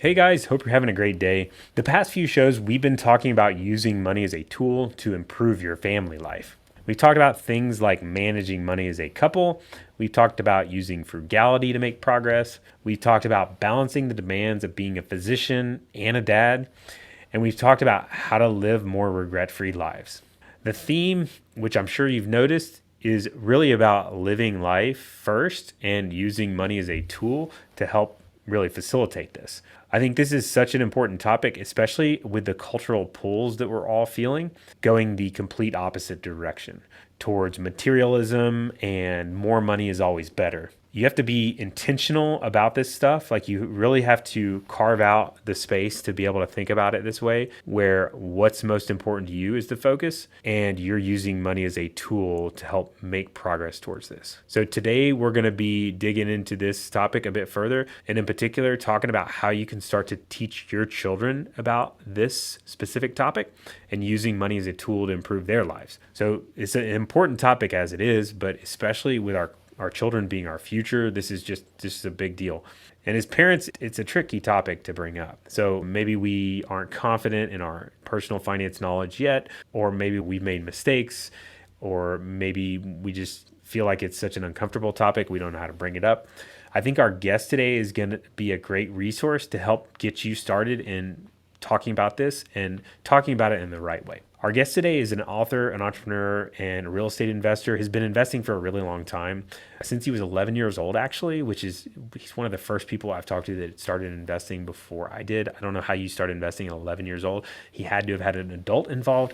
Hey guys, hope you're having a great day. The past few shows, we've been talking about using money as a tool to improve your family life. We've talked about things like managing money as a couple. We've talked about using frugality to make progress. We've talked about balancing the demands of being a physician and a dad. And we've talked about how to live more regret free lives. The theme, which I'm sure you've noticed, is really about living life first and using money as a tool to help really facilitate this. I think this is such an important topic, especially with the cultural pulls that we're all feeling, going the complete opposite direction towards materialism and more money is always better. You have to be intentional about this stuff. Like you really have to carve out the space to be able to think about it this way, where what's most important to you is the focus, and you're using money as a tool to help make progress towards this. So today we're going to be digging into this topic a bit further, and in particular, talking about how you can start to teach your children about this specific topic and using money as a tool to improve their lives. So it's an important topic as it is, but especially with our children being our future, this is a big deal. And as parents, it's a tricky topic to bring up. So maybe we aren't confident in our personal finance knowledge yet, or maybe we've made mistakes, or maybe we just feel like it's such an uncomfortable topic, we don't know how to bring it up. I think our guest today is going to be a great resource to help get you started in talking about this and talking about it in the right way. Our guest today is an author, an entrepreneur, and a real estate investor. He's been investing for a really long time, since he was 11 years old, actually, he's one of the first people I've talked to that started investing before I did. I don't know how you started investing at 11 years old. He had to have had an adult involved.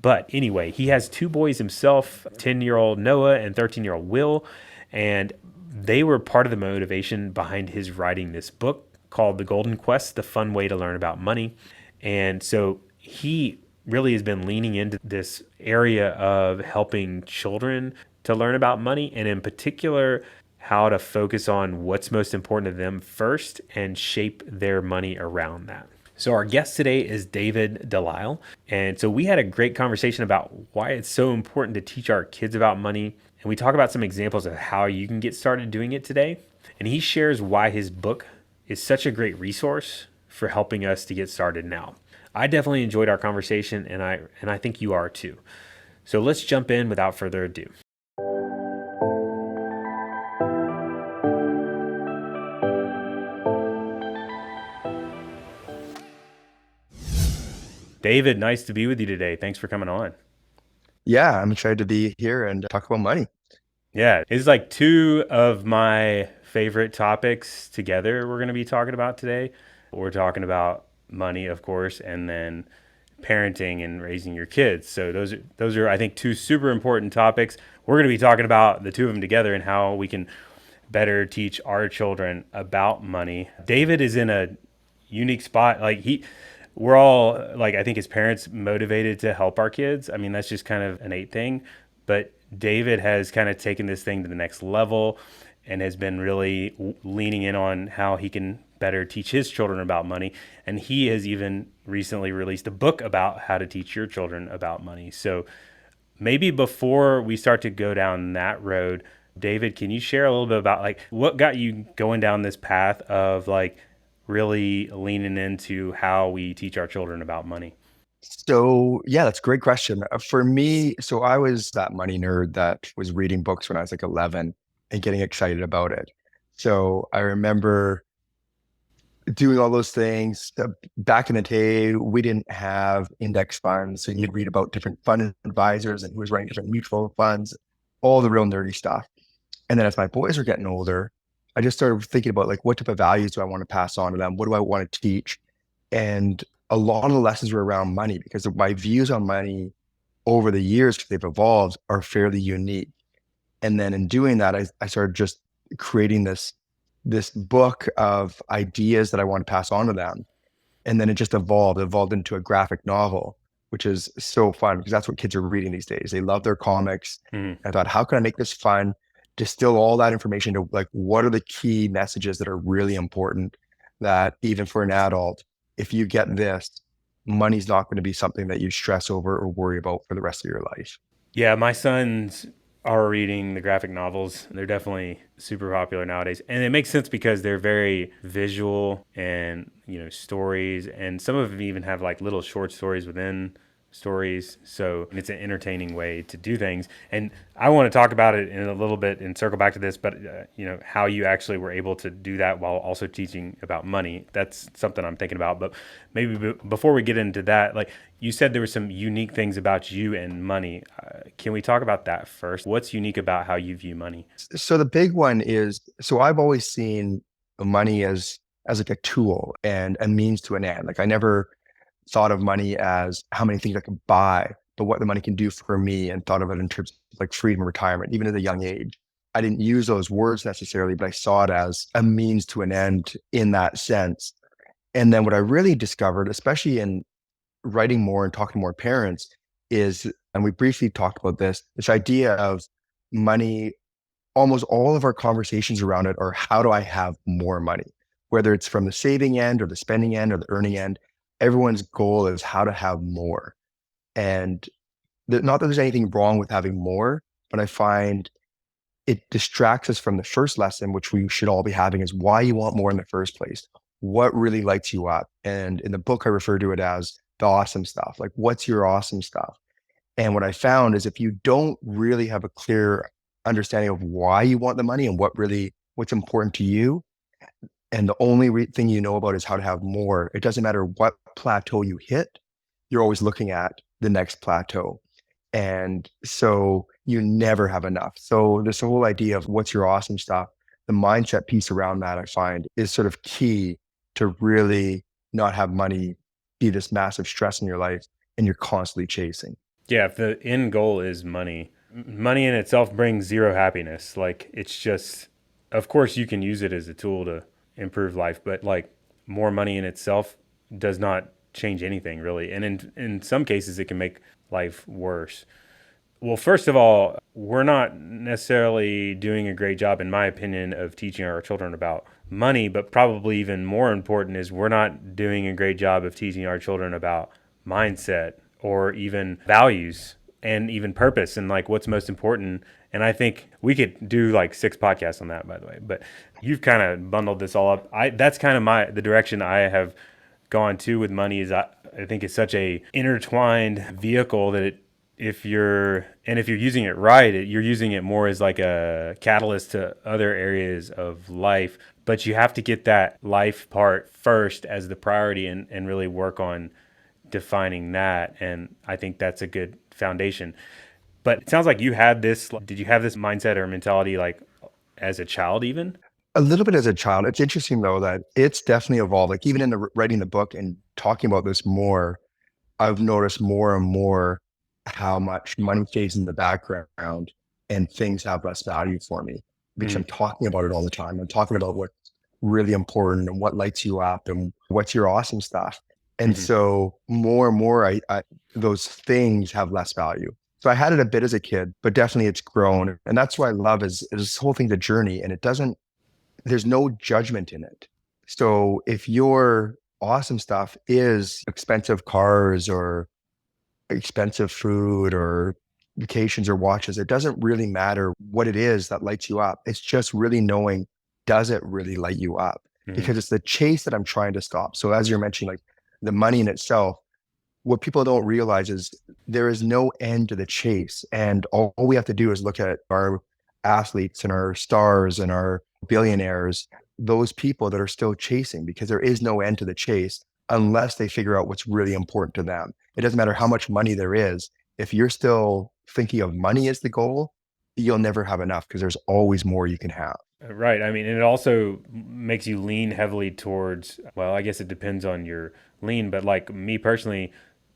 But anyway, he has two boys himself, 10-year-old Noah and 13-year-old Will, and they were part of the motivation behind his writing this book called The Golden Quest, The Fun Way to Learn About Money. And so he really has been leaning into this area of helping children to learn about money, and in particular, how to focus on what's most important to them first and shape their money around that. So our guest today is David Deplisle. And so we had a great conversation about why it's so important to teach our kids about money. And we talk about some examples of how you can get started doing it today. And he shares why his book is such a great resource for helping us to get started now. I definitely enjoyed our conversation, and I think you are too. So let's jump in without further ado. David, nice to be with you today. Thanks for coming on. Yeah, I'm excited to be here and talk about money. Yeah, it's like two of my favorite topics together we're going to be talking about today. We're talking about money, of course, and then parenting and raising your kids. So those are I think two super important topics. We're going to be talking about the two of them together and how we can better teach our children about money. David is in a unique spot. We're all, like, I think as parents, motivated to help our kids. I mean, that's just kind of an innate thing. But David has kind of taken this thing to the next level and has been really leaning in on how he can better teach his children about money. And he has even recently released a book about how to teach your children about money. So maybe before we start to go down that road, David, can you share a little bit about like what got you going down this path of like really leaning into how we teach our children about money? So, yeah, that's a great question. For me, so I was that money nerd that was reading books when I was like 11 and getting excited about it. So I remember doing all those things. Back in the day, we didn't have index funds. So you'd read about different fund advisors and who was running different mutual funds, all the real nerdy stuff. And then as my boys were getting older, I just started thinking about like what type of values do I want to pass on to them? What do I want to teach? And a lot of the lessons were around money because my views on money over the years, because they've evolved, are fairly unique. And then in doing that, I started just creating this book of ideas that I want to pass on to them. And then it just evolved into a graphic novel, which is so fun because that's what kids are reading these days. They love their comics. Mhm. I thought, how can I make this fun? Distill all that information to like, what are the key messages that are really important that even for an adult, if you get this, money's not going to be something that you stress over or worry about for the rest of your life. Yeah, my sons are reading the graphic novels. They're definitely super popular nowadays. And it makes sense because they're very visual and, stories. And some of them even have like little short stories within stories. So it's an entertaining way to do things. And I want to talk about it in a little bit and circle back to this, but how you actually were able to do that while also teaching about money. That's something I'm thinking about. But maybe before we get into that, like you said, there were some unique things about you and money. Can we talk about that first? What's unique about how you view money? So the big one is, so I've always seen money as like a tool and a means to an end. Like I never thought of money as how many things I could buy, but what the money can do for me, and thought of it in terms of like freedom and retirement, even at a young age. I didn't use those words necessarily, but I saw it as a means to an end in that sense. And then what I really discovered, especially in writing more and talking to more parents, is, and we briefly talked about this idea of money. Almost all of our conversations around it are, how do I have more money? Whether it's from the saving end or the spending end or the earning end, everyone's goal is how to have more. And not that there's anything wrong with having more, but I find it distracts us from the first lesson, which we should all be having, is why you want more in the first place. What really lights you up? And in the book, I refer to it as the awesome stuff. Like, what's your awesome stuff? And what I found is, if you don't really have a clear understanding of why you want the money and what's important to you, and the only thing you know about is how to have more, it doesn't matter what plateau you hit, you're always looking at the next plateau. And so you never have enough. So this whole idea of what's your awesome stuff, the mindset piece around that, I find, is sort of key to really not have money be this massive stress in your life and you're constantly chasing. Yeah, if the end goal is money, money in itself brings zero happiness. Like it's just, of course, you can use it as a tool to improve life, but like more money in itself does not change anything really. And in some cases, it can make life worse. Well, first of all, we're not necessarily doing a great job, in my opinion, of teaching our children about money, but probably even more important is we're not doing a great job of teaching our children about mindset or even values and even purpose and like what's most important. And I think we could do like 6 podcasts on that, by the way, but you've kind of bundled this all up. That's kind of the direction I have gone to with money. Is I think it's such a intertwined vehicle that if you're using it right, you're using it more as like a catalyst to other areas of life. But you have to get that life part first as the priority and really work on defining that. And I think that's a good foundation. But it sounds like did you have this mindset or mentality like as a child even? A little bit as a child. It's interesting though that it's definitely evolved. Like even in the writing the book and talking about this more, I've noticed more and more how much money stays in the background and things have less value for me because I'm Mm-hmm. talking about it all the time. I'm talking about what's really important and what lights you up and what's your awesome stuff. And Mm-hmm. so more and more, those things have less value. So I had it a bit as a kid, but definitely it's grown. And that's what I love is this whole thing's a journey, and there's no judgment in it. So if your awesome stuff is expensive cars or expensive food or vacations or watches, it doesn't really matter what it is that lights you up. It's just really knowing, does it really light you up? Mm-hmm. Because it's the chase that I'm trying to stop. So as you're mentioning, like the money in itself, what people don't realize is there is no end to the chase. And all we have to do is look at our athletes and our stars and our billionaires, those people that are still chasing, because there is no end to the chase unless they figure out what's really important to them. It doesn't matter how much money there is. If you're still thinking of money as the goal, you'll never have enough because there's always more you can have. Right. I mean, and it also makes you lean heavily towards, well, I guess it depends on your lean, but like me personally,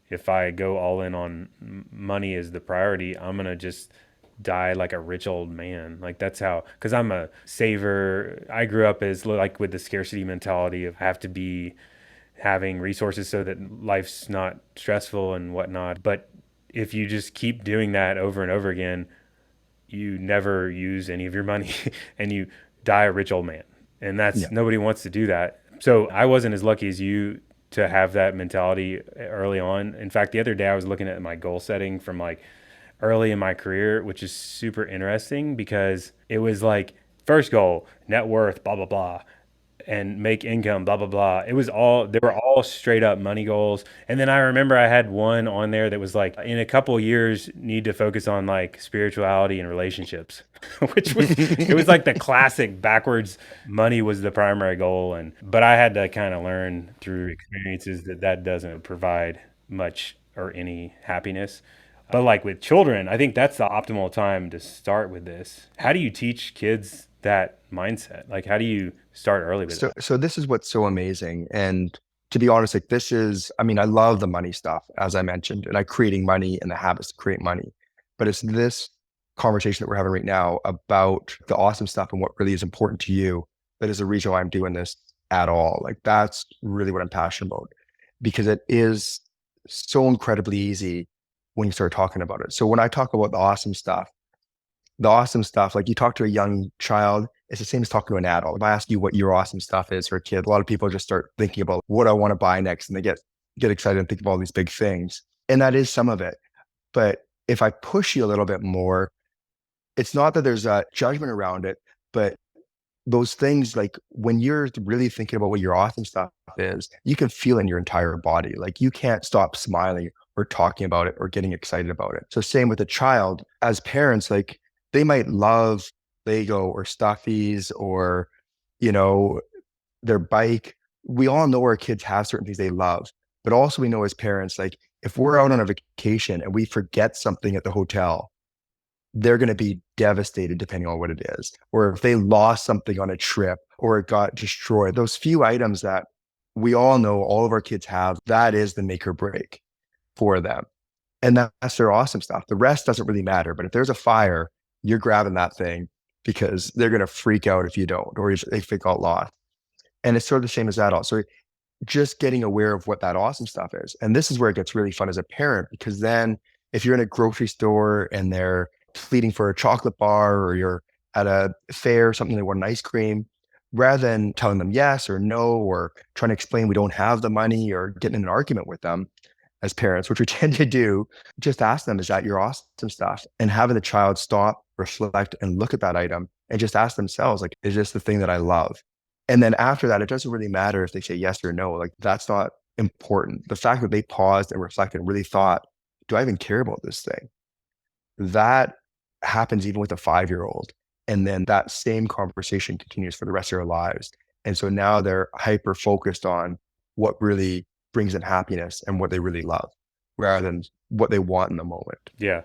if I go all in on money as the priority, I'm going to just die like a rich old man. Like that's how, because I'm a saver. I grew up as like with the scarcity mentality of have to be having resources so that life's not stressful and whatnot. But if you just keep doing that over and over again, you never use any of your money and you die a rich old man. And Yeah. nobody wants to do that. So I wasn't as lucky as you to have that mentality early on. In fact, the other day I was looking at my goal setting from like early in my career, which is super interesting because it was like first goal, net worth, blah, blah, blah, and make income, blah, blah, blah. It was all, they were all straight up money goals. And then I remember I had one on there that was like, in a couple of years, need to focus on like spirituality and relationships, which was, it was like the classic backwards money was the primary goal. But I had to kind of learn through experiences that that doesn't provide much or any happiness. But like with children, I think that's the optimal time to start with this. How do you teach kids that mindset? Like, how do you start early with So, that? so this is what's so amazing. And to be honest, like this is, I mean, I love the money stuff, as I mentioned, and I creating money and the habits to create money. But it's this conversation that we're having right now about the awesome stuff and what really is important to you that is the reason why I'm doing this at all. Like that's really what I'm passionate about because it is so incredibly easy when you start talking about it. So when I talk about the awesome stuff, like you talk to a young child, it's the same as talking to an adult. If I ask you what your awesome stuff is for a kid, a lot of people just start thinking about what I want to buy next and they get excited and think of all these big things. And that is some of it. But if I push you a little bit more, it's not that there's a judgment around it, but those things like when you're really thinking about what your awesome stuff is, you can feel it in your entire body. Like you can't stop smiling or talking about it or getting excited about it. So same with a child, as parents, like they might love Lego or stuffies or, you know, their bike. We all know our kids have certain things they love, but also we know as parents, like if we're out on a vacation and we forget something at the hotel, they're going to be devastated depending on what it is. Or if they lost something on a trip or it got destroyed, those few items that we all know all of our kids have, that is the make or break for them. And that's their awesome stuff. The rest doesn't really matter. But if there's a fire, you're grabbing that thing because they're going to freak out if you don't, or if it got lost. And it's sort of the same as adults. So just getting aware of what that awesome stuff is. And this is where it gets really fun as a parent, because then if you're in a grocery store and they're pleading for a chocolate bar or you're at a fair or something, they want an ice cream, rather than telling them yes or no or trying to explain we don't have the money or getting in an argument with them as parents, which we tend to do, just ask them, is that your awesome stuff? And having the child stop, reflect, and look at that item and just ask themselves, like, is this the thing that I love? And then after that, it doesn't really matter if they say yes or no. Like that's not important. The fact that they paused and reflected and really thought, do I even care about this thing? That happens even with a 5-year-old. And then that same conversation continues for the rest of their lives. And so now they're hyper focused on what really brings them happiness and what they really love rather than what they want in the moment. Yeah.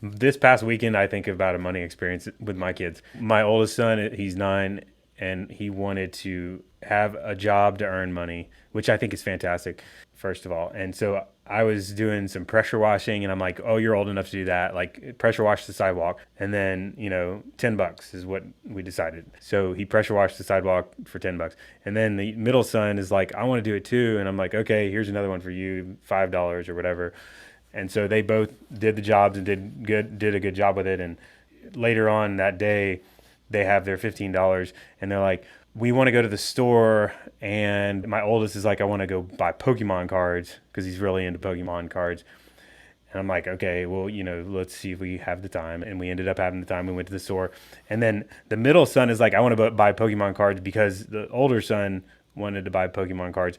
This past weekend, I think about a money experience with my kids. My oldest son, he's 9, and he wanted to have a job to earn money, which I think is fantastic, first of all. And so I was doing some pressure washing, and I'm like, oh, you're old enough to do that. Like, pressure wash the sidewalk. And then, $10 is what we decided. So he pressure washed the sidewalk for $10. And then the middle son is like, I want to do it too. And I'm like, okay, here's another one for you, $5 or whatever. And so they both did the jobs and did a good job with it. And later on that day, they have their $15 and they're like, we want to go to the store. And my oldest is like, I want to go buy Pokemon cards because he's really into Pokemon cards. And I'm like, okay, well, let's see if we have the time. And we ended up having the time. We went to the store. And then the middle son is like, I want to buy Pokemon cards because the older son wanted to buy Pokemon cards.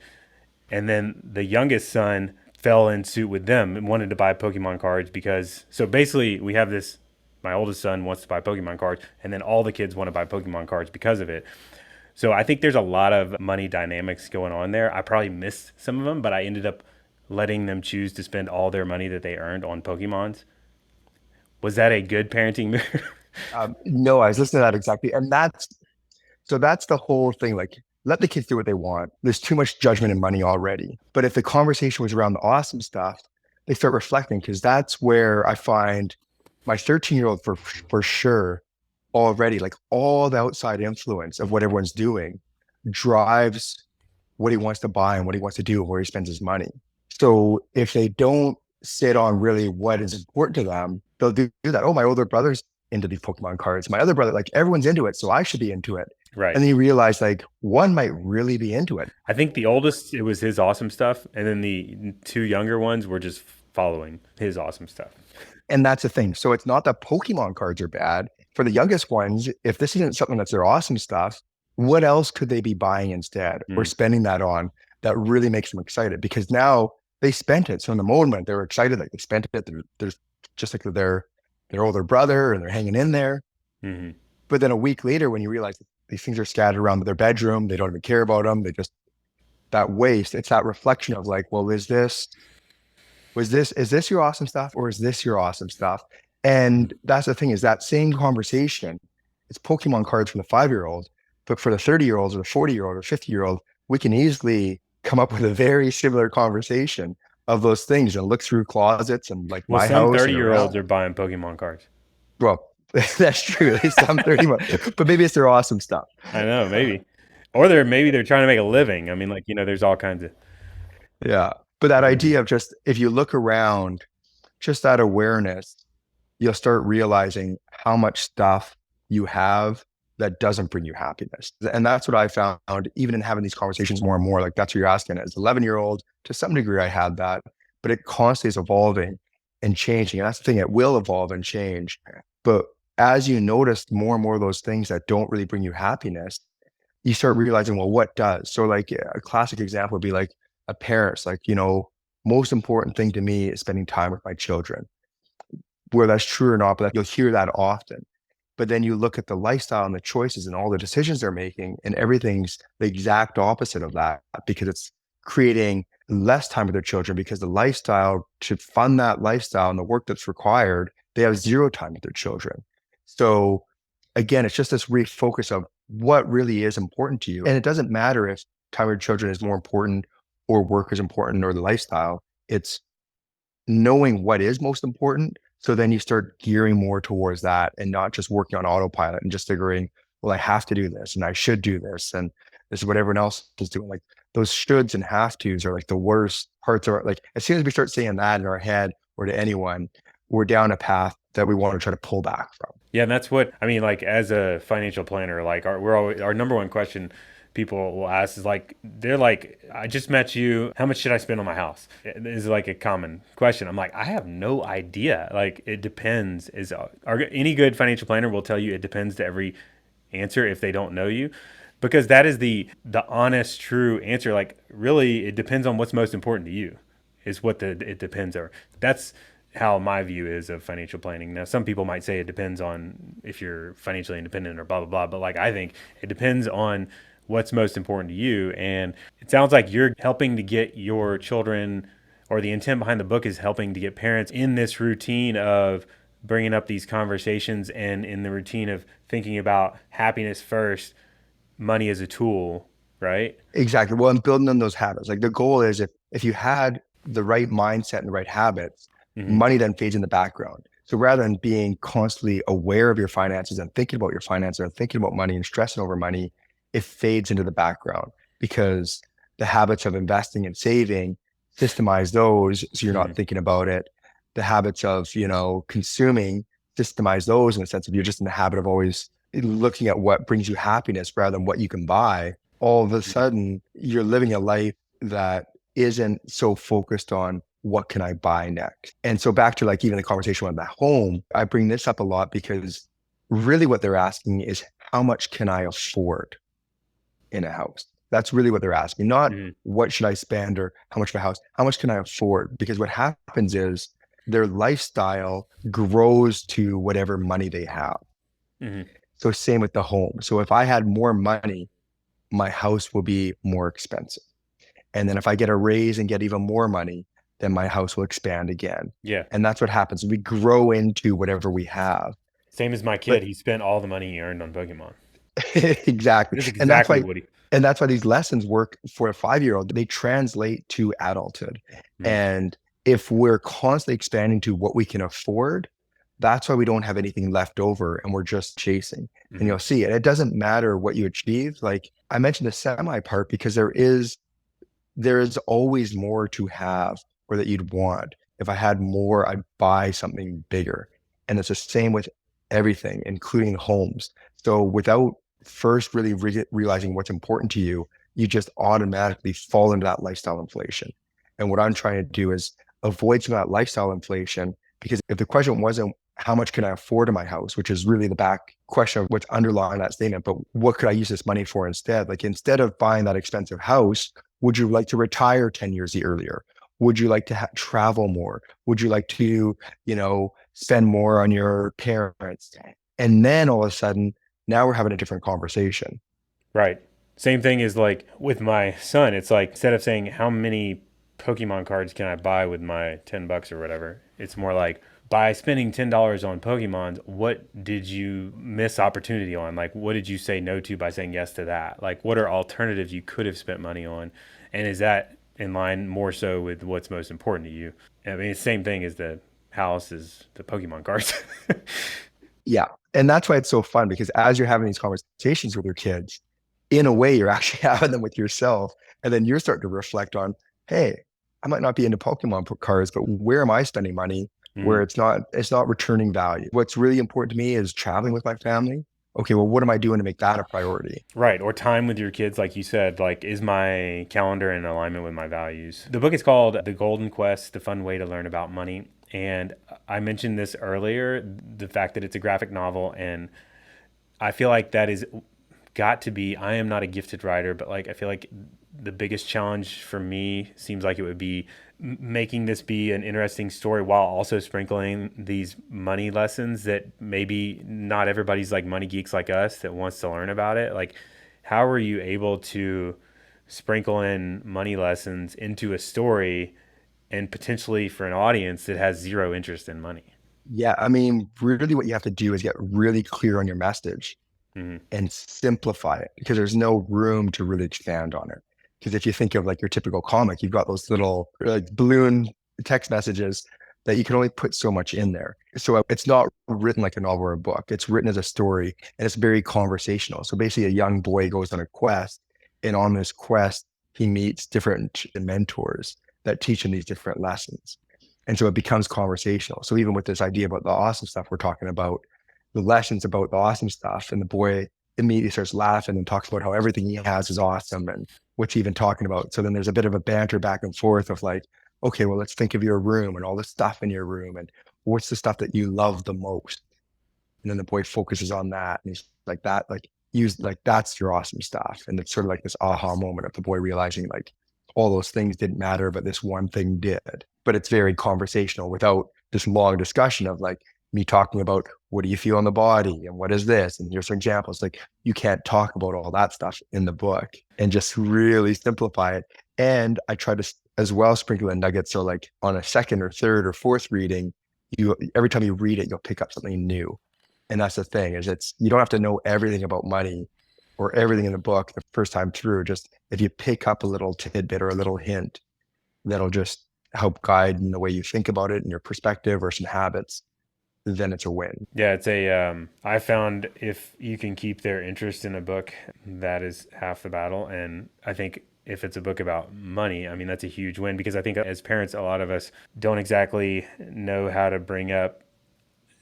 And then the youngest son fell in suit with them and wanted to buy Pokemon cards because, so basically we have this, my oldest son wants to buy Pokemon cards and then all the kids want to buy Pokemon cards because of it. So I think there's a lot of money dynamics going on there. I probably missed some of them, but I ended up letting them choose to spend all their money that they earned on Pokemons. Was that a good parenting move? No, I was listening to that exactly. And that's the whole thing. Like, let the kids do what they want. There's too much judgment and money already. But if the conversation was around the awesome stuff, they start reflecting because that's where I find my 13-year-old for sure already, like all the outside influence of what everyone's doing drives what he wants to buy and what he wants to do and where he spends his money. So if they don't sit on really what is important to them, they'll do that. Oh, my older brother's into these Pokemon cards. My other brother, like everyone's into it, so I should be into it. Right. And then you realize like one might really be into it. I think the oldest, it was his awesome stuff. And then the two younger ones were just following his awesome stuff. And that's the thing. So it's not that Pokemon cards are bad. For the youngest ones, if this isn't something that's their awesome stuff, what else could they be buying instead or Mm. spending that on that really makes them excited? Because now they spent it. So in the moment, they were excited, like they spent it. They're just like their older brother and they're hanging in there. Hmm. But then a week later, when you realize these things are scattered around their bedroom, they don't even care about them. They just that waste. It's that reflection of like, well, is this your awesome stuff or is this your awesome stuff? And that's the thing is that same conversation, it's Pokemon cards from the 5-year-old, but for the 30-year-olds or the 40-year-old or 50-year-old, we can easily come up with a very similar conversation of those things and look through closets and like Well, my some house and 30-year-olds around. are buying Pokemon cards. Well, that's true. There's some 30, but maybe it's their awesome stuff. I know, maybe. Or maybe they're trying to make a living. I mean, like, there's all kinds of. Yeah. But that Mhm. idea of just if you look around, just that awareness, you'll start realizing how much stuff you have that doesn't bring you happiness. And that's what I found even in having these conversations more and more. Like that's what you're asking as 11-year-old. To some degree, I had that, but it constantly is evolving and changing. And that's the thing, it will evolve and change. But as you notice more and more of those things that don't really bring you happiness, you start realizing, well, what does? So like a classic example would be like a parent's like, most important thing to me is spending time with my children, where that's true or not, but you'll hear that often. But then you look at the lifestyle and the choices and all the decisions they're making, and everything's the exact opposite of that because it's creating less time with their children because the lifestyle to fund that lifestyle and the work that's required, they have zero time with their children. So again, it's just this refocus of what really is important to you. And it doesn't matter if time with children is more important or work is important or the lifestyle. It's knowing what is most important. So then you start gearing more towards that and not just working on autopilot and just figuring, well, I have to do this and I should do this. And this is what everyone else is doing. Like those shoulds and have tos are like the worst parts of our, like, as soon as we start saying that in our head or to anyone, we're down a path that we want to try to pull back from. Yeah, and that's what I mean. Like as a financial planner, like our number one question people will ask is like they're like, I just met you. How much should I spend on my house? It is like a common question. I'm like, I have no idea. Like it depends. Any good financial planner will tell you it depends to every answer if they don't know you, because that is the honest, true answer. Like really, it depends on what's most important to you. Is what the it depends are. That's how my view is of financial planning. Now, some people might say it depends on if you're financially independent or blah, blah, blah. But like, I think it depends on what's most important to you. And it sounds like you're helping to get your children, or the intent behind the book is helping to get parents in this routine of bringing up these conversations and in the routine of thinking about happiness first, money as a tool, right? Exactly. Well, and building on those habits. Like the goal is if you had the right mindset and the right habits, Mm-hmm. money then fades in the background. So rather than being constantly aware of your finances and thinking about your finances and thinking about money and stressing over money, it fades into the background because the habits of investing and saving, systemize those so you're Mm-hmm. not thinking about it. The habits of, consuming, systemize those in the sense of you're just in the habit of always looking at what brings you happiness rather than what you can buy. All of a sudden, you're living a life that isn't so focused on what can I buy next. And so back to like even the conversation about that home, I bring this up a lot because really what they're asking is how much can I afford in a house? That's really what they're asking, not Mm-hmm. what should I spend or how much of a house, how much can I afford? Because what happens is their lifestyle grows to whatever money they have. Mm-hmm. So same with the home. So if I had more money, my house will be more expensive. And then if I get a raise and get even more money, then my house will expand again. Yeah. And that's what happens. We grow into whatever we have. Same as my kid. But He spent all the money he earned on Pokemon. exactly. That's And that's exactly why what he. and that's why these lessons work for a 5-year-old. They translate to adulthood. Mm-hmm. And if we're constantly expanding to what we can afford, that's why we don't have anything left over and we're just chasing. And Mm-hmm. you'll see it. It doesn't matter what you achieve. Like I mentioned the semi part because there is always more to have or that you'd want. If I had more, I'd buy something bigger. And it's the same with everything, including homes. So without first really realizing what's important to you, you just automatically fall into that lifestyle inflation. And what I'm trying to do is avoid some of that lifestyle inflation Because if the question wasn't how much can I afford in my house, which is really the back question of what's underlying that statement, but what could I use this money for instead? Like instead of buying that expensive house, would you like to retire 10 years earlier? Would you like to travel more? Would you like to, spend more on your parents? And then all of a sudden, now we're having a different conversation. Right. Same thing is like with my son. It's like instead of saying how many Pokemon cards can I buy with my $10 or whatever, it's more like by spending $10 on Pokemons, what did you miss opportunity on? Like what did you say no to by saying yes to that? Like what are alternatives you could have spent money on? And is that in line more so with what's most important to you? I mean, it's the same thing as the house is the Pokemon cards. Yeah. And that's why it's so fun because as you're having these conversations with your kids, in a way, you're actually having them with yourself. And then you're starting to reflect on, hey, I might not be into Pokemon cards, but where am I spending money where Mm. it's not returning value? What's really important to me is traveling with my family. Okay, well, what am I doing to make that a priority? Right. Or time with your kids, like you said, like, is my calendar in alignment with my values? The book is called The Golden Quest, The Fun Way to Learn About Money. And I mentioned this earlier, the fact that it's a graphic novel. And I feel like that is got to be, I am not a gifted writer, but like, I feel like the biggest challenge for me seems like it would be making this be an interesting story while also sprinkling these money lessons that maybe not everybody's like money geeks like us that wants to learn about it. Like, how are you able to sprinkle in money lessons into a story and potentially for an audience that has zero interest in money? Yeah, I mean, really what you have to do is get really clear on your message Mm-hmm. and simplify it because there's no room to really expand on it. Because if you think of like your typical comic, you've got those little like balloon text messages that you can only put so much in there. So it's not written like a novel or a book. It's written as a story and it's very conversational. So basically, a young boy goes on a quest, and on this quest, he meets different mentors that teach him these different lessons. And so it becomes conversational. So even with this idea about the awesome stuff we're talking about, the lessons about the awesome stuff, and the boy immediately starts laughing and talks about how everything he has is awesome and what's he even talking about. So then there's a bit of a banter back and forth of like, okay, well, let's think of your room and all the stuff in your room and what's the stuff that you love the most. And then the boy focuses on that and he's like that, like use like that's your awesome stuff. And it's sort of like this aha moment of the boy realizing like all those things didn't matter, but this one thing did. But it's very conversational without this long discussion of like me talking about what do you feel on the body and what is this? And here's some examples. Like you can't talk about all that stuff in the book and just really simplify it. And I try to as well sprinkle in nuggets. So like on a second or third or fourth reading, you every time you read it, you'll pick up something new. And that's the thing is it's you don't have to know everything about money or everything in the book the first time through. Just if you pick up a little tidbit or a little hint, that'll just help guide in the way you think about it and your perspective or some habits, then it's a win. Yeah, it's a. I found if you can keep their interest in a book, that is half the battle. And I think if it's a book about money, I mean, that's a huge win because I think as parents, a lot of us don't exactly know how to bring up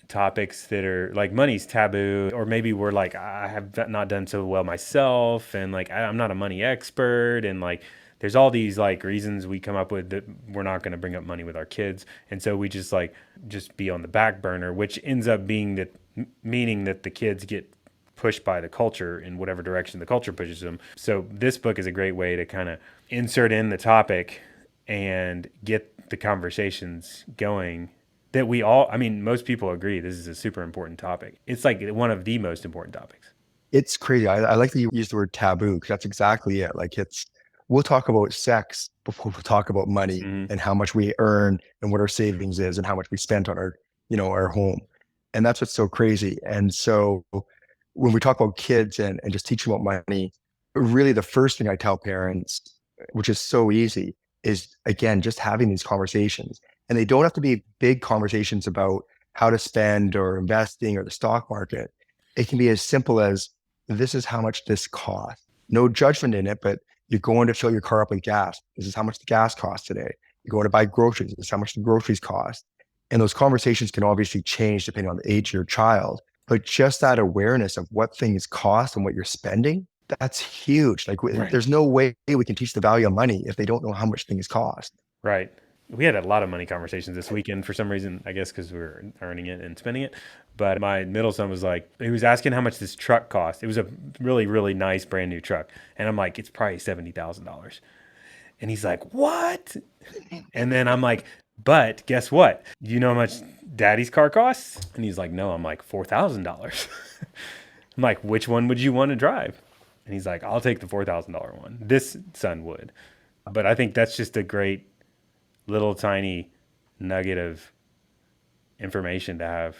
topics that are like money's taboo, or maybe we're like, I have not done so well myself, and like, I'm not a money expert. And like, there's all these like reasons we come up with that we're not going to bring up money with our kids. And so we just like, just be on the back burner, which ends up being that meaning that the kids get pushed by the culture in whatever direction the culture pushes them. So this book is a great way to kind of insert in the topic and get the conversations going that we all, I mean, most people agree this is a super important topic. It's like one of the most important topics. It's crazy. I like that you use the word taboo because that's exactly it. Like it's we'll talk about sex before we'll talk about money Mm-hmm. and how much we earn and what our savings is and how much we spent on our, our home. And that's what's so crazy. And so when we talk about kids and just teaching about money, really the first thing I tell parents, which is so easy, is again, just having these conversations. And they don't have to be big conversations about how to spend or investing or the stock market. It can be as simple as this is how much this costs. No judgment in it, but you're going to fill your car up with gas. This is how much the gas costs today. You're going to buy groceries. This is how much the groceries cost. And those conversations can obviously change depending on the age of your child. But just that awareness of what things cost and what you're spending, that's huge. Like Right. there's no way we can teach the value of money if they don't know how much things cost. Right. We had a lot of money conversations this weekend for some reason, I guess because we were earning it and spending it. But my middle son was like, he was asking how much this truck cost. It was a really, really nice brand new truck. And I'm like, it's probably $70,000. And he's like, what? And then I'm like, but guess what? Do you know how much daddy's car costs? And he's like, no. I'm like, $4,000. I'm like, which one would you want to drive? And he's like, I'll take the $4,000 one. This son would. But I think that's just a great little tiny nugget of information to have.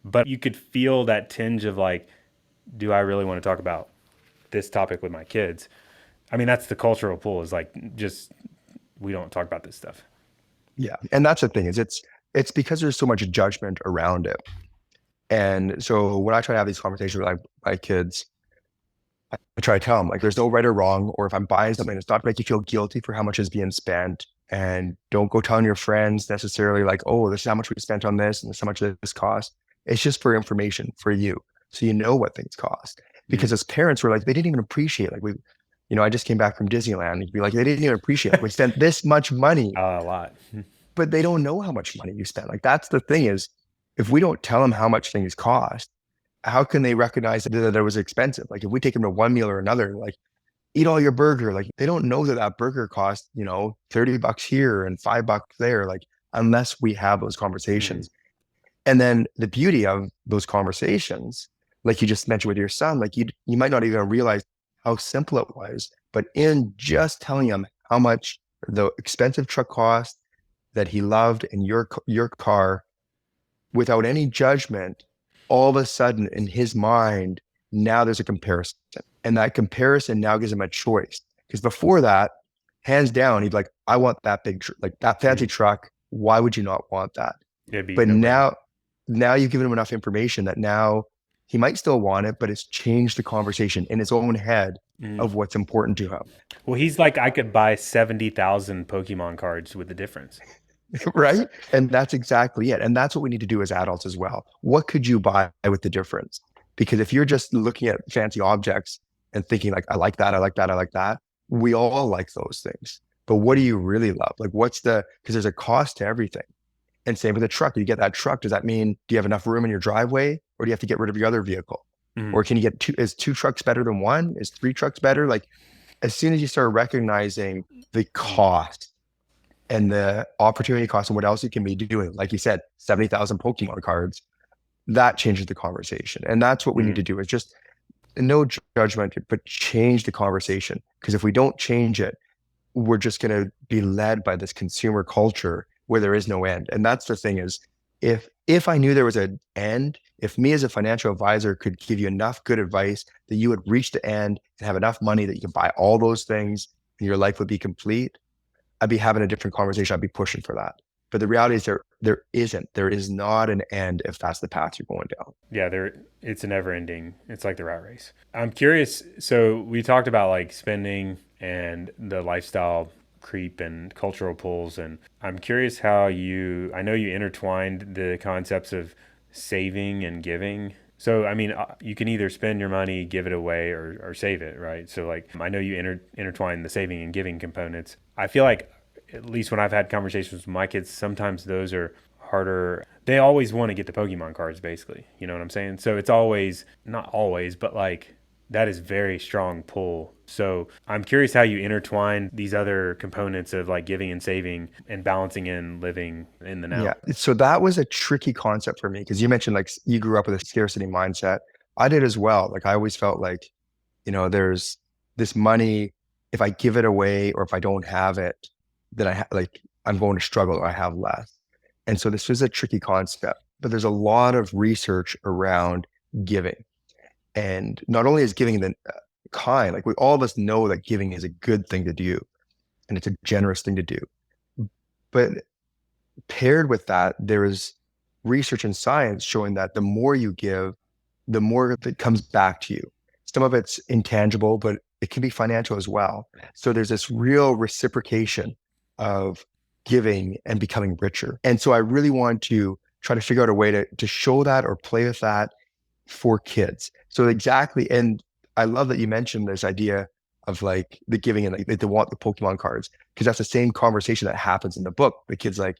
But you could feel that tinge of like, do I really want to talk about this topic with my kids? I mean, that's the cultural pull is like, just, we don't talk about this stuff. Yeah. And that's the thing is it's because there's so much judgment around it. And so when I try to have these conversations with my kids, I try to tell them like there's no right or wrong, or if I'm buying something, it's not to make you feel guilty for how much is being spent. And don't go telling your friends necessarily like, oh, this is how much we spent on this and this is how much this cost. It's just for information for you. So you know what things cost. Because as parents, we're like, they didn't even appreciate like I just came back from Disneyland. You'd be like, they didn't even appreciate like we spent this much money, A lot. but they don't know how much money you spent. Like that's the thing is if we don't tell them how much things cost, how can they recognize that it was expensive? Like if we take them to one meal or another, like eat all your burger, like they don't know that that burger cost, $30 here and $5 there, like unless we have those Mm. conversations. And then the beauty of those conversations, like you just mentioned with your son, like you might not even realize how simple it was, but in just telling him how much the expensive truck cost that he loved in your car without any judgment, all of a sudden in his mind, now there's a comparison. And that comparison now gives him a choice. Because before that, hands down, he'd be like, I want that like that fancy Mm. truck. Why would you not want that? It'd be But no brainer. now you've given him enough information that now he might still want it, but it's changed the conversation in his own head Mm. of what's important to him. Well, he's like, I could buy 70,000 Pokemon cards with the difference. Right? And that's exactly it. And that's what we need to do as adults as well. What could you buy with the difference? Because if you're just looking at fancy objects and thinking like, I like that, I like that, I like that, we all like those things. But what do you really love? Like because there's a cost to everything. And same with a truck. You get that truck. Does that mean, do you have enough room in your driveway or do you have to get rid of your other vehicle? Mm. Or can you get is two trucks better than one? Is three trucks better? Like as soon as you start recognizing the cost and the opportunity cost and what else you can be doing. Like you said, 70,000 Pokemon cards, that changes the conversation. And that's what we need Mm. to do is just no judgment, but change the conversation. Because if we don't change it, we're just going to be led by this consumer culture where there is no end. And that's the thing is if I knew there was an end, if me as a financial advisor could give you enough good advice that you would reach the end and have enough money that you can buy all those things and your life would be complete, I'd be having a different conversation. I'd be pushing for that. But the reality is there isn't. There is not an end if that's the path you're going down. Yeah, it's a never ending. It's like the rat race. I'm curious. So we talked about like spending and the lifestyle creep and cultural pulls, and I'm curious how I know you intertwined the concepts of saving and giving. So I mean, you can either spend your money, give it away, or save it, right? So like, I know you intertwine the saving and giving components. I feel like, at least when I've had conversations with my kids, sometimes those are harder. They always want to get the Pokemon cards, basically. You know what I'm saying? So it's always, not always, but like, that is very strong pull. So I'm curious how you intertwine these other components of like giving and saving and balancing in living in the Yeah. now. So that was a tricky concept for me because you mentioned like you grew up with a scarcity mindset. I did as well. Like I always felt like, there's this money, if I give it away or if I don't have it, then like I'm going to struggle or I have less. And so this was a tricky concept, but there's a lot of research around giving. And not only is giving the kind, like we all of us know that giving is a good thing to do and it's a generous thing to do. But paired with that, there is research and science showing that the more you give, the more that comes back to you. Some of it's intangible, but it can be financial as well. So there's this real reciprocation of giving and becoming richer. And so I really want to try to figure out a way to show that or play with that for kids. So exactly, and I love that you mentioned this idea of like the giving and like they want the Pokemon cards because that's the same conversation that happens in the book. The kid's like,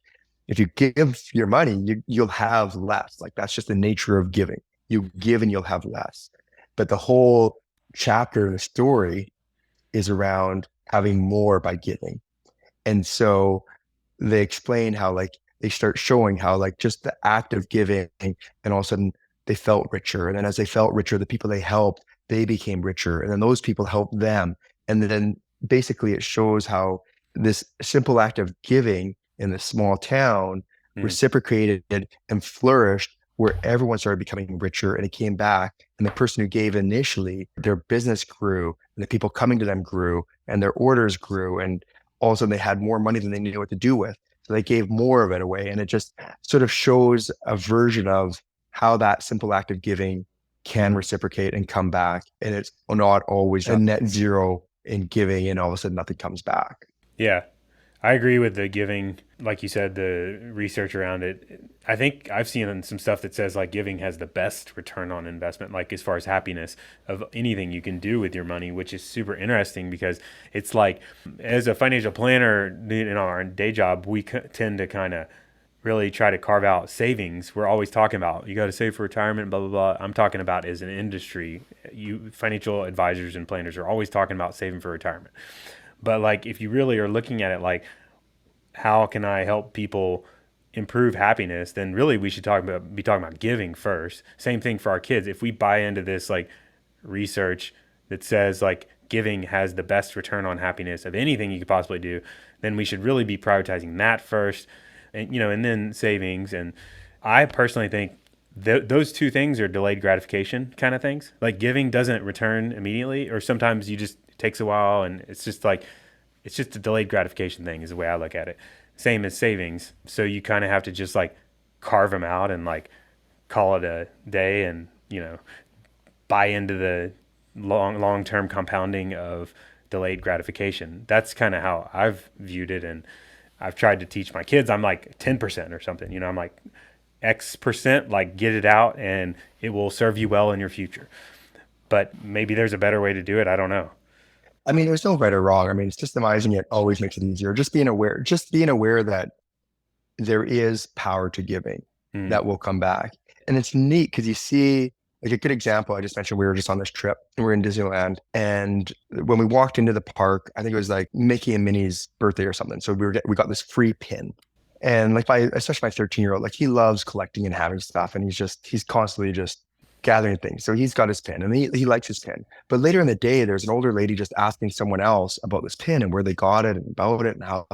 if you give your money, you'll have less. Like that's just the nature of giving. You give and you'll have less. But the whole chapter of the story is around having more by giving. And so they explain how like they start showing how like just the act of giving and all of a sudden they felt richer. And then as they felt richer, the people they helped, they became richer. And then those people helped them. And then basically it shows how this simple act of giving in this small town Mm. reciprocated and flourished where everyone started becoming richer and it came back. And the person who gave initially, their business grew and the people coming to them grew and their orders grew. And all of a sudden they had more money than they knew what to do with. So they gave more of it away. And it just sort of shows a version of how that simple act of giving can reciprocate and come back. And it's not always a net zero in giving and all of a sudden nothing comes back. Yeah. I agree with the giving, like you said, the research around it. I think I've seen some stuff that says like giving has the best return on investment, like as far as happiness of anything you can do with your money, which is super interesting because it's like as a financial planner in our day job, we tend to kind of really try to carve out savings. We're always talking about you got to save for retirement, blah blah blah. I'm talking about as an industry, you financial advisors and planners are always talking about saving for retirement. But like if you really are looking at it like how can I help people improve happiness, then really we should be talking about giving first. Same thing for our kids. If we buy into this like research that says like giving has the best return on happiness of anything you could possibly do, then we should really be prioritizing that first, and and then savings. And I personally think those two things are delayed gratification kind of things. Like giving doesn't return immediately, or sometimes you just it takes a while, and it's just like it's just a delayed gratification thing is the way I look at it. Same as savings. So you kind of have to just like carve them out and like call it a day, and buy into the long term compounding of delayed gratification. That's kind of how I've viewed it, and I've tried to teach my kids. I'm like 10% or something. I'm like X percent, like get it out, and it will serve you well in your future. But maybe there's a better way to do it. I don't know. I mean, there's no right or wrong. I mean, systemizing it always makes it easier. Just being aware that there is power to giving Mm. that will come back. And it's neat because you see, like a good example, I just mentioned we were just on this trip and we're in Disneyland. And when we walked into the park, I think it was like Mickey and Minnie's birthday or something. So we got this free pin. And like especially my 13-year-old, like he loves collecting and having stuff. And he's constantly just gathering things. So he's got his pin and he likes his pin. But later in the day, there's an older lady just asking someone else about this pin and where they got it and about it and how,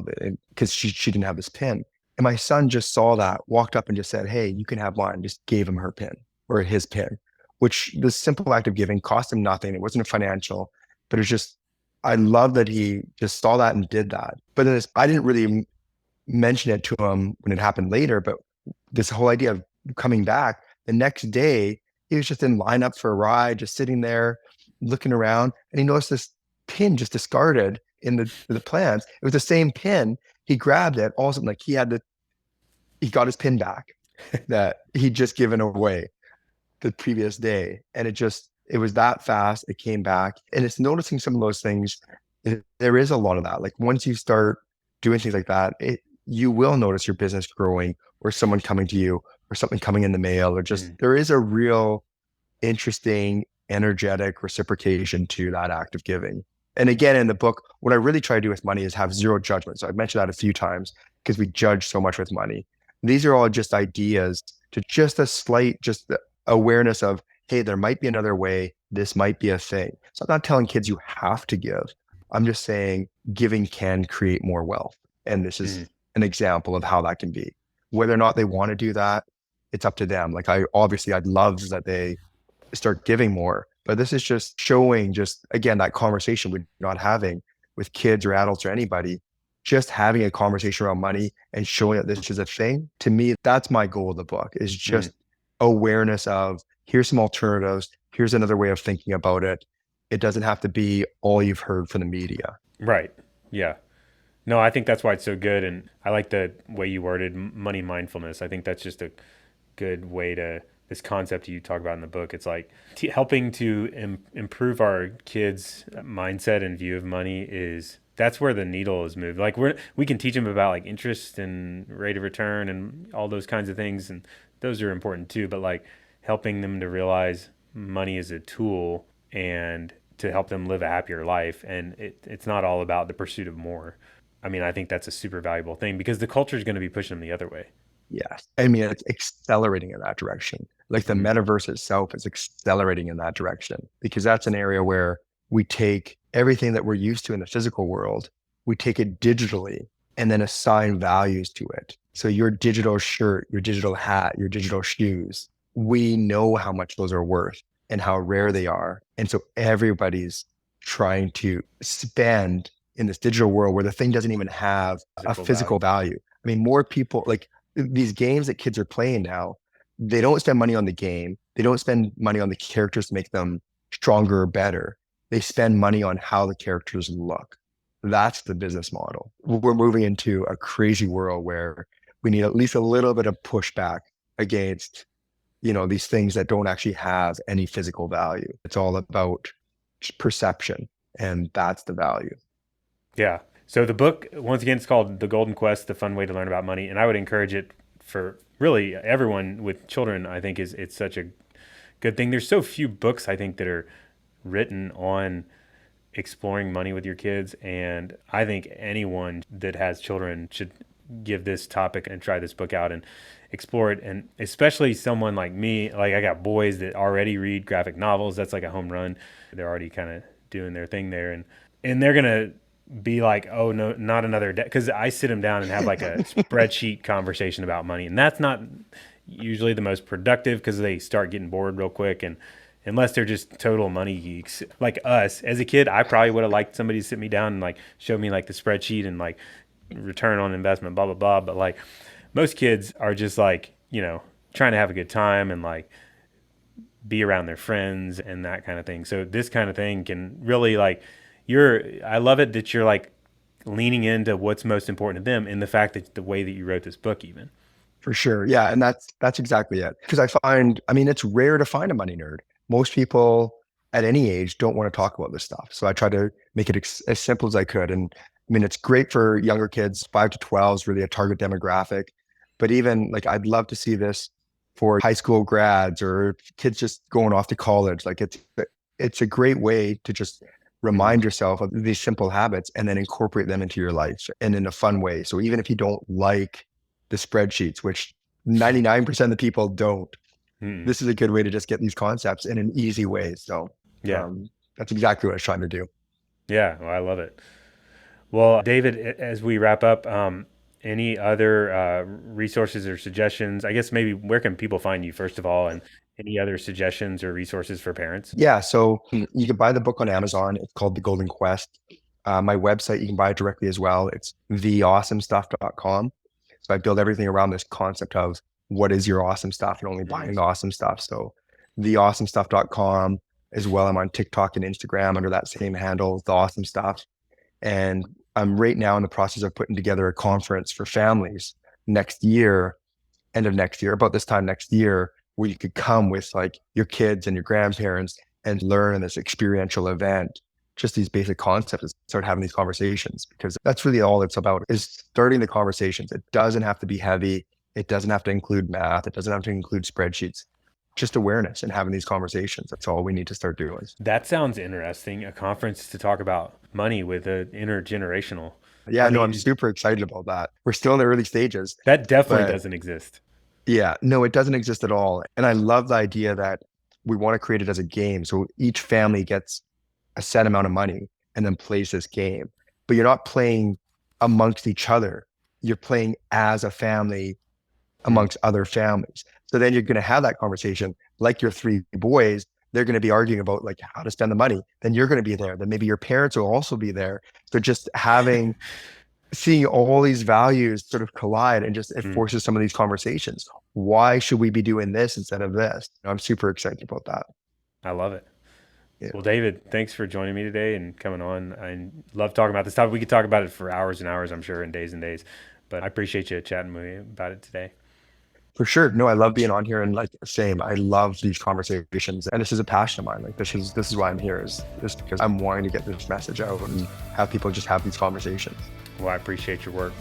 because she didn't have this pin. And my son just saw that, walked up and just said, "Hey, you can have mine." Just gave him her pin or his pin, which the simple act of giving cost him nothing. It wasn't financial, but it's just, I love that he just saw that and did that. But then I didn't really mention it to him when it happened later, but this whole idea of coming back the next day, he was just in line up for a ride, just sitting there looking around, and he noticed this pin just discarded in the plants. It was the same pin. He grabbed it. All of a sudden, like he got his pin back that he'd just given away the previous day. And it was that fast. It came back. And it's noticing some of those things. There is a lot of that. Like once you start doing things like that, you will notice your business growing or someone coming to you or something coming in the mail or just there is a real interesting, energetic reciprocation to that act of giving. And again, in the book, what I really try to do with money is have zero judgment. So I've mentioned that a few times because we judge so much with money. These are all just ideas to just a slight, just the awareness of, hey, there might be another way. This might be a thing. So I'm not telling kids you have to give. I'm just saying giving can create more wealth. And this is an example of how that can be. Whether or not they want to do that, it's up to them. Like I'd love that they start giving more, but this is just showing just again that conversation we're not having with kids or adults or anybody, just having a conversation around money and showing that this is a thing. To me, that's my goal of the book is just awareness of here's some alternatives. Here's another way of thinking about it. It doesn't have to be all you've heard from the media. Right. Yeah. No, I think that's why it's so good. And I like the way you worded money mindfulness. I think that's just a good way to this concept you talk about in the book. It's like helping to improve our kids' mindset and view of money is that's where the needle is moved. Like we can teach them about like interest and rate of return and all those kinds of things, and those are important too. But like helping them to realize money is a tool and to help them live a happier life, and it's not all about the pursuit of more. I mean, I think that's a super valuable thing because the culture is going to be pushing them the other way. Yes. I mean, it's accelerating in that direction. Like the Mm-hmm. metaverse itself is accelerating in that direction because that's an area where we take everything that we're used to in the physical world, we take it digitally and then assign values to it. So your digital shirt, your digital hat, your digital shoes, we know how much those are worth and how rare they are. And so everybody's trying to spend in this digital world where the thing doesn't even have a Physical physical value. value. I mean, more people like these games that kids are playing now, they don't spend money on the game. They don't spend money on the characters to make them stronger or better. They spend money on how the characters look. That's the business model. We're moving into a crazy world where we need at least a little bit of pushback against, these things that don't actually have any physical value. It's all about perception, and that's the value. Yeah. So the book, once again, it's called The Golden Quest: The Fun Way to Learn About Money, and I would encourage it for really everyone with children. I think is it's such a good thing. There's so few books I think that are written on exploring money with your kids, and I think anyone that has children should give this topic and try this book out and explore it. And especially someone like me, like I got boys that already read graphic novels. That's like a home run. They're already kind of doing their thing there, and they're gonna be like, oh no, not another day. Because I sit them down and have like a spreadsheet conversation about money, and that's not usually the most productive because they start getting bored real quick. And unless they're just total money geeks like us, as a kid, I probably would have liked somebody to sit me down and like show me like the spreadsheet and like return on investment, blah blah blah. But like most kids are just like trying to have a good time and like be around their friends and that kind of thing. So this kind of thing can really like I love it that you're like leaning into what's most important to them in the fact that the way that you wrote this book even. For sure. Yeah. And that's exactly it. Because I mean, it's rare to find a money nerd. Most people at any age don't want to talk about this stuff. So I try to make it as simple as I could. And I mean, it's great for younger kids. 5 to 12 is really a target demographic. But even like, I'd love to see this for high school grads or kids just going off to college. Like it's a great way to just Mm-hmm. remind yourself of these simple habits and then incorporate them into your life and in a fun way. So even if you don't like the spreadsheets, which 99% of the people don't. Mm-hmm. This is a good way to just get these concepts in an easy way. So Yeah. um, that's exactly what I was trying to do. Yeah. Well, I love it. Well, David, as we wrap up, any other resources or suggestions? I guess maybe where can people find you first of all, and any other suggestions or resources for parents? Yeah, so you can buy the book on Amazon. It's called The Golden Quest. My website, you can buy it directly as well. It's theawesomestuff.com. So I build everything around this concept of what is your awesome stuff and only buying Nice. the awesome stuff. So theawesomestuff.com as well. I'm on TikTok and Instagram under that same handle, The Awesome Stuff. And I'm right now in the process of putting together a conference for families next year, end of next year, about this time next year, where you could come with like your kids and your grandparents and learn in this experiential event, just these basic concepts and start having these conversations because that's really all it's about is starting the conversations. It doesn't have to be heavy. It doesn't have to include math. It doesn't have to include spreadsheets, just awareness and having these conversations. That's all we need to start doing. That sounds interesting. A conference to talk about money with an intergenerational. I Yeah, no, I'm mean, super excited about that. We're still in the early stages, that definitely but doesn't exist. yeah, no, it doesn't exist at all. And I love the idea that we want to create it as a game. So each family gets a set amount of money and then plays this game. But you're not playing amongst each other. You're playing as a family Hmm. amongst other families. So then you're going to have that conversation like your three boys. They're going to be arguing about like how to spend the money. Then you're going to be there. Then maybe your parents will also be there. So just seeing all these values sort of collide and just it Mm, forces some of these conversations. Why should we be doing this instead of this? I'm super excited about that. I love it. Yeah. Well, David, thanks for joining me today and coming on. I love talking about this topic. We could talk about it for hours and hours, I'm sure, and days, but I appreciate you chatting with me about it today. For sure. No, I love being on here, and like same. I love these conversations, and this is a passion of mine. Like this is why I'm here, is just because I'm wanting to get this message out and have people just have these conversations. Well, I appreciate your work.